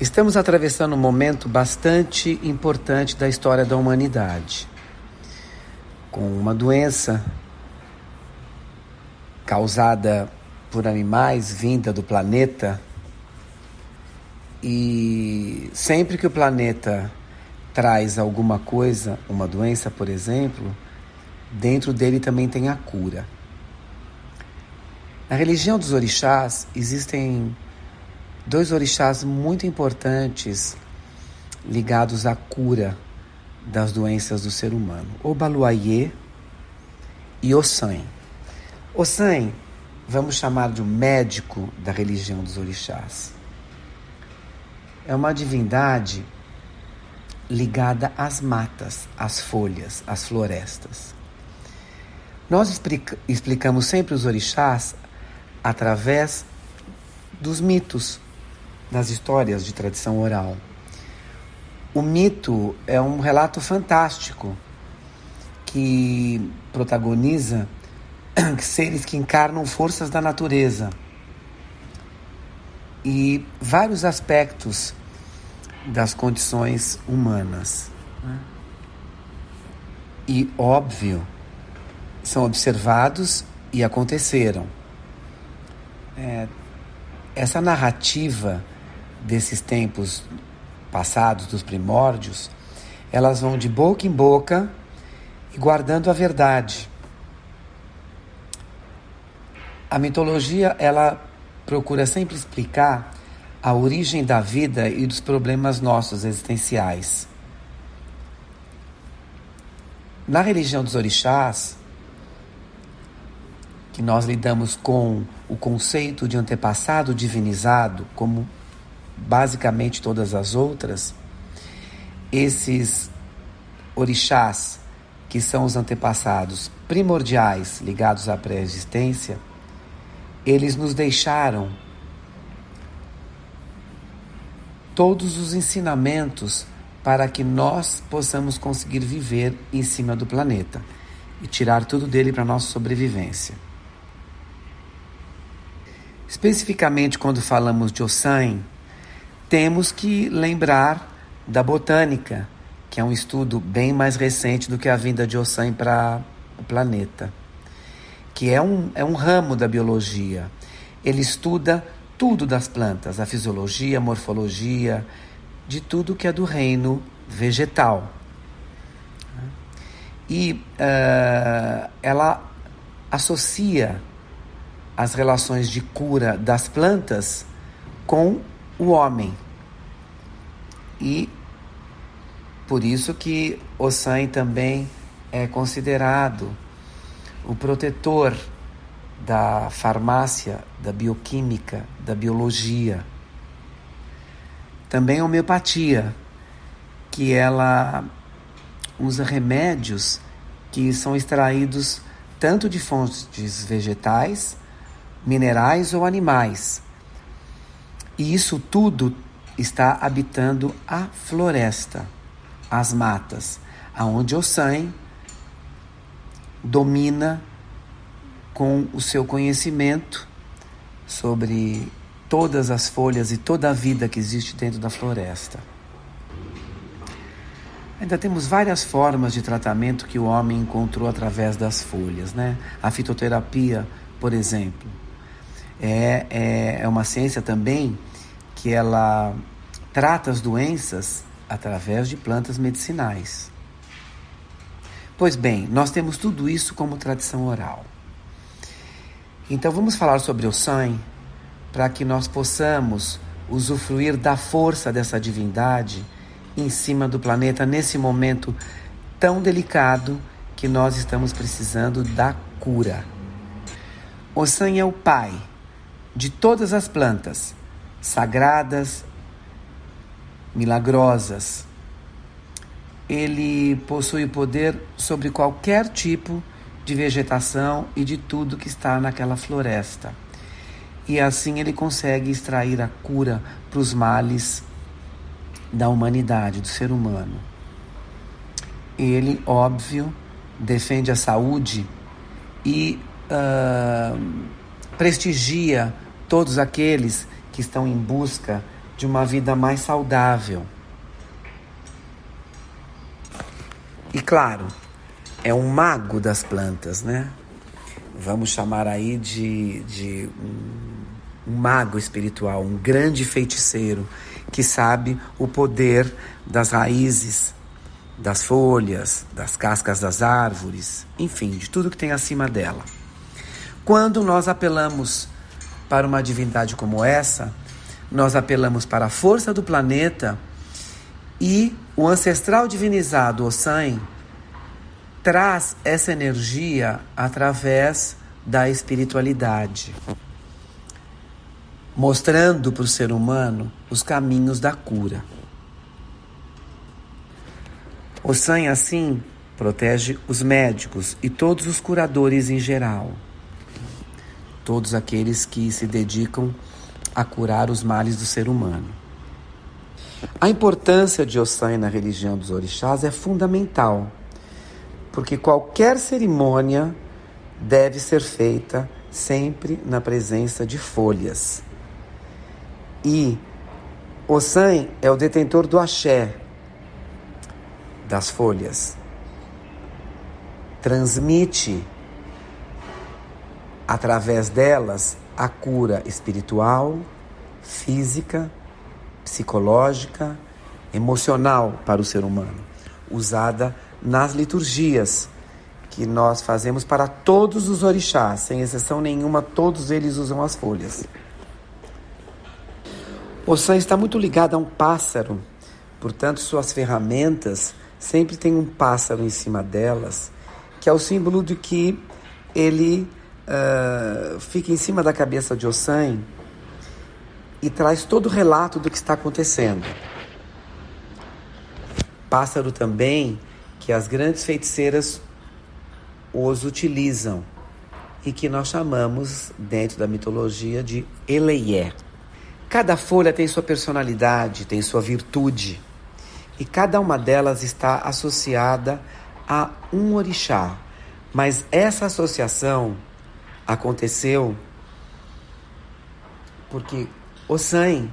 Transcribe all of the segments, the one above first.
Estamos atravessando um momento bastante importante da história da humanidade, com uma doença causada por animais vinda do planeta, e sempre que o planeta traz alguma coisa, uma doença, por exemplo, dentro dele também tem a cura. Na religião dos orixás existem 2 orixás muito importantes ligados à cura das doenças do ser humano: Obaluayê e Ossan. Ossan, vamos chamar de um médico da religião dos orixás. É uma divindade ligada às matas, às folhas, às florestas. Nós explicamos sempre os orixás através dos mitos, das histórias de tradição oral. O mito é um relato fantástico que protagoniza seres que encarnam forças da natureza e vários aspectos das condições humanas. E, óbvio, são observados e aconteceram. Essa narrativa desses tempos passados, dos primórdios, elas vão de boca em boca e guardando a verdade. A mitologia, ela procura sempre explicar a origem da vida e dos problemas nossos existenciais. Na religião dos orixás, que nós lidamos com o conceito de antepassado divinizado, como basicamente todas as outras, esses orixás, que são os antepassados primordiais ligados à pré-existência, eles nos deixaram todos os ensinamentos para que nós possamos conseguir viver em cima do planeta e tirar tudo dele para a nossa sobrevivência. Especificamente quando falamos de Ossan, temos que lembrar da botânica, que é um estudo bem mais recente do que a vinda de Ossan para o planeta, que é um ramo da biologia. Ele estuda tudo das plantas, a fisiologia, a morfologia, de tudo que é do reino vegetal. E ela associa as relações de cura das plantas com o homem. E por isso que Ossan também é considerado o protetor da farmácia, da bioquímica, da biologia. Também a homeopatia, que ela usa remédios que são extraídos tanto de fontes vegetais, minerais ou animais. E isso tudo está habitando a floresta, as matas, aonde Ossan domina com o seu conhecimento sobre todas as folhas e toda a vida que existe dentro da floresta. Ainda temos várias formas de tratamento que o homem encontrou através das folhas, né? A fitoterapia, por exemplo, é uma ciência também que ela trata as doenças através de plantas medicinais. Pois bem, nós temos tudo isso como tradição oral. Então vamos falar sobre Ossan para que nós possamos usufruir da força dessa divindade em cima do planeta nesse momento tão delicado que nós estamos precisando da cura. Ossan é o pai de todas as plantas sagradas, milagrosas. Ele possui poder sobre qualquer tipo de vegetação e de tudo que está naquela floresta. E assim ele consegue extrair a cura para os males da humanidade, do ser humano. Ele, óbvio, defende a saúde e prestigia todos aqueles que estão em busca de uma vida mais saudável. E claro, é um mago das plantas, né? Vamos chamar aí de um mago espiritual, um grande feiticeiro que sabe o poder das raízes, das folhas, das cascas das árvores, enfim, de tudo que tem acima dela. Quando nós apelamos para uma divindade como essa, nós apelamos para a força do planeta e o ancestral divinizado, Ossan, traz essa energia através da espiritualidade, mostrando para o ser humano os caminhos da cura. Ossan, assim, protege os médicos e todos os curadores em geral, todos aqueles que se dedicam a curar os males do ser humano. A importância de Ossan na religião dos orixás é fundamental, porque qualquer cerimônia deve ser feita sempre na presença de folhas. E Ossan é o detentor do axé, das folhas. Transmite, através delas, a cura espiritual, física, psicológica, emocional para o ser humano, usada nas liturgias que nós fazemos para todos os orixás, sem exceção nenhuma, todos eles usam as folhas. Ossan está muito ligado a um pássaro, portanto suas ferramentas sempre tem um pássaro em cima delas, que é o símbolo de que ele fica em cima da cabeça de Ossan e traz todo o relato do que está acontecendo. Pássaro também que as grandes feiticeiras os utilizam e que nós chamamos, dentro da mitologia, de Eleyé. Cada folha tem sua personalidade, tem sua virtude, e cada uma delas está associada a um orixá. Mas essa associação aconteceu porque Ossan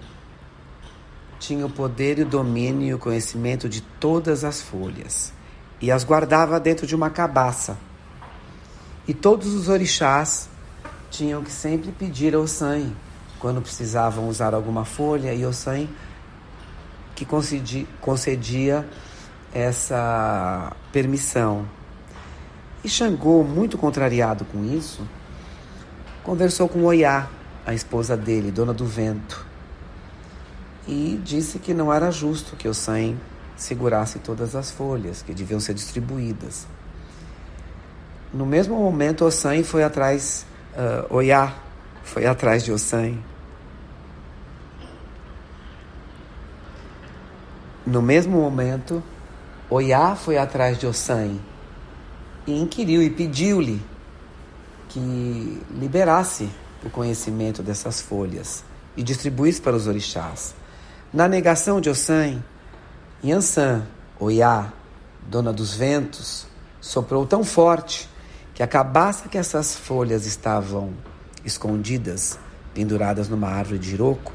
tinha o poder e o domínio e o conhecimento de todas as folhas e as guardava dentro de uma cabaça. E todos os orixás tinham que sempre pedir a Ossan quando precisavam usar alguma folha, e Ossan que concedia essa permissão. E Xangô, muito contrariado com isso, conversou com Oiá, a esposa dele, dona do vento, e disse que não era justo que Ossan segurasse todas as folhas, que deviam ser distribuídas. No mesmo momento, Ossan foi atrás, Oiá foi atrás de Ossan. No mesmo momento, Oiá foi atrás de Ossan e inquiriu e pediu-lhe que liberasse o conhecimento dessas folhas e distribuísse para os orixás. Na negação de Ossan, Yansan, Oiá, dona dos ventos, soprou tão forte que a cabaça que essas folhas estavam escondidas, penduradas numa árvore de jiroco,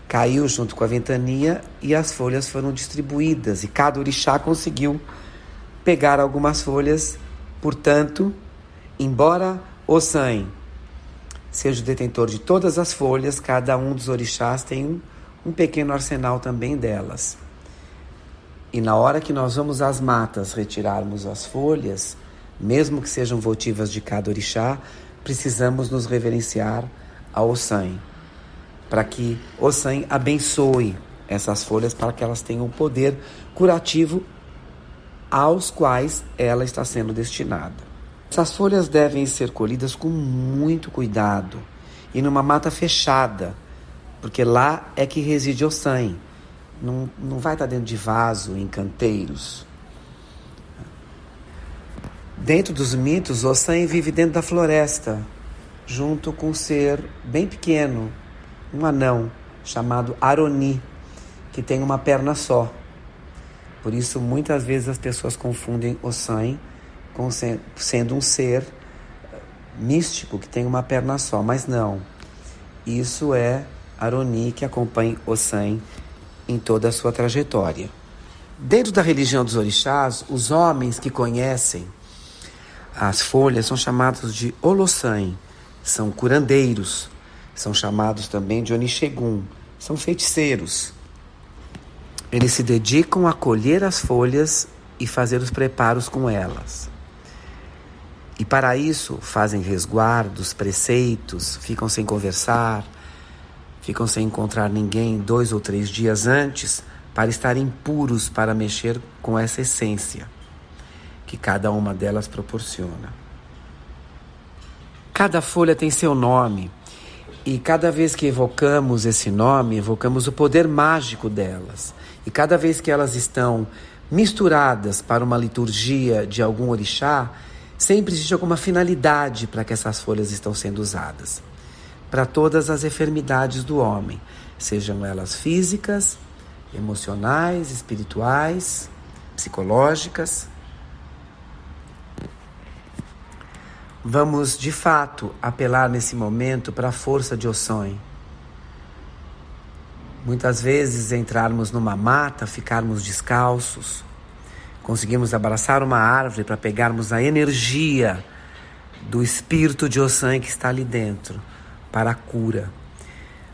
caiu junto com a ventania e as folhas foram distribuídas e cada orixá conseguiu pegar algumas folhas. Portanto, embora Ossan seja o detentor de todas as folhas, cada um dos orixás tem um pequeno arsenal também delas. E na hora que nós vamos às matas retirarmos as folhas, mesmo que sejam votivas de cada orixá, precisamos nos reverenciar a Ossan, para que Ossan abençoe essas folhas para que elas tenham o poder curativo aos quais ela está sendo destinada. Essas folhas devem ser colhidas com muito cuidado e numa mata fechada, porque lá é que reside Ossan. Não vai estar dentro de vaso, em canteiros. Dentro dos mitos, Ossan vive dentro da floresta, junto com um ser bem pequeno, um anão, chamado Aroni, que tem uma perna só. Por isso, muitas vezes as pessoas confundem Ossan sendo um ser místico que tem uma perna só, mas não. Isso é Aroni, que acompanhe Ossan em toda a sua trajetória. Dentro da religião dos orixás, os homens que conhecem as folhas são chamados de Olossan, são curandeiros, são chamados também de Onixegun, são feiticeiros. Eles se dedicam a colher as folhas e fazer os preparos com elas. E para isso fazem resguardos, preceitos, ficam sem conversar, ficam sem encontrar ninguém 2 ou 3 dias antes para estarem puros para mexer com essa essência que cada uma delas proporciona. Cada folha tem seu nome e cada vez que evocamos esse nome, evocamos o poder mágico delas. E cada vez que elas estão misturadas para uma liturgia de algum orixá, sempre existe alguma finalidade para que essas folhas estão sendo usadas. Para todas as enfermidades do homem, sejam elas físicas, emocionais, espirituais, psicológicas. Vamos, de fato, apelar nesse momento para a força de Ossan. Muitas vezes, entrarmos numa mata, ficarmos descalços, conseguimos abraçar uma árvore para pegarmos a energia do espírito de Ossan que está ali dentro, para a cura.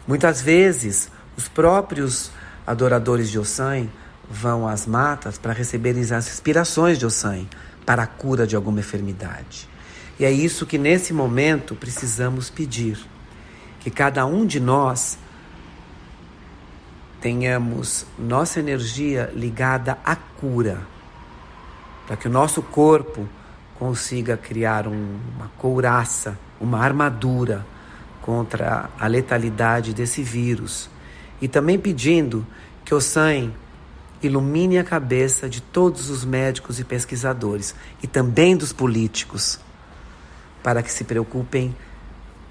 Muitas vezes, os próprios adoradores de Ossan vão às matas para receberem as inspirações de Ossan para a cura de alguma enfermidade. E é isso que nesse momento precisamos pedir, que cada um de nós tenhamos nossa energia ligada à cura, para que o nosso corpo consiga criar uma couraça, uma armadura contra a letalidade desse vírus. E também pedindo que Ossan ilumine a cabeça de todos os médicos e pesquisadores, e também dos políticos, para que se preocupem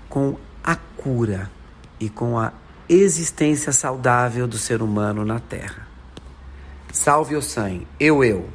com a cura e com a existência saudável do ser humano na Terra. Salve Ossan, eu.